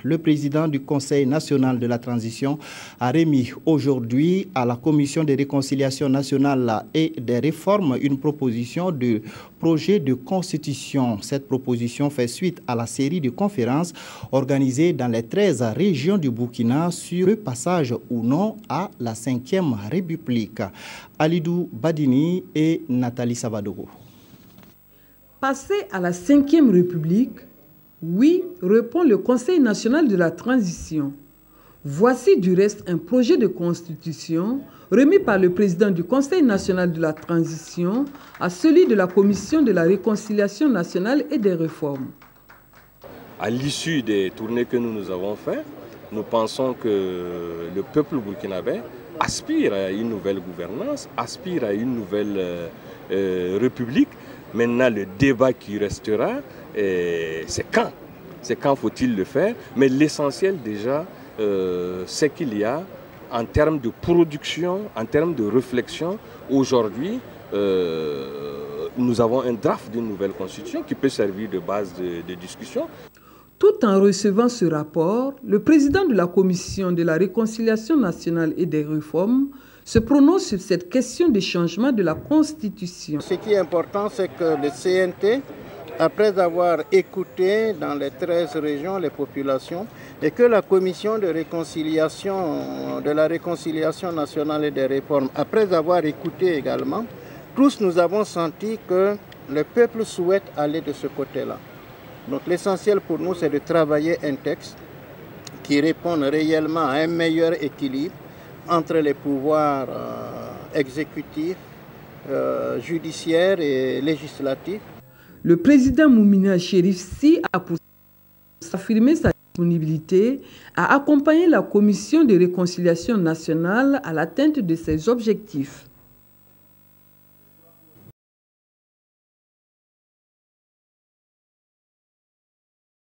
Le président du Conseil national de la transition a remis aujourd'hui à la Commission de réconciliation nationale et des réformes une proposition de projet de constitution. Cette proposition fait suite à la série de conférences organisées dans les 13 régions du Burkina sur le passage ou non à la 5e République. Alidou Badini et Nathalie Savadogo. Passer à la 5e République, oui, répond le Conseil national de la transition. Voici du reste un projet de constitution remis par le président du Conseil national de la transition à celui de la Commission de la réconciliation nationale et des réformes. À l'issue des tournées que nous avons faites, nous pensons que le peuple burkinabé aspire à une nouvelle gouvernance, aspire à une nouvelle république. Maintenant, le débat qui restera, c'est quand. C'est quand faut-il le faire. Mais l'essentiel déjà, c'est qu'il y a, en termes de production, en termes de réflexion, aujourd'hui, nous avons un draft d'une nouvelle constitution qui peut servir de base de discussion. Tout en recevant ce rapport, le président de la Commission de la réconciliation nationale et des réformes se prononce sur cette question de changement de la Constitution. Ce qui est important, c'est que le CNT, après avoir écouté dans les 13 régions les populations, et que la Commission de la réconciliation nationale et des réformes, après avoir écouté également, tous nous avons senti que le peuple souhaite aller de ce côté-là. Donc l'essentiel pour nous, c'est de travailler un texte qui réponde réellement à un meilleur équilibre entre les pouvoirs exécutifs, judiciaires et législatifs. Le président Moumina Chérif Sy a pour affirmer sa disponibilité à accompagner la Commission de réconciliation nationale à l'atteinte de ses objectifs.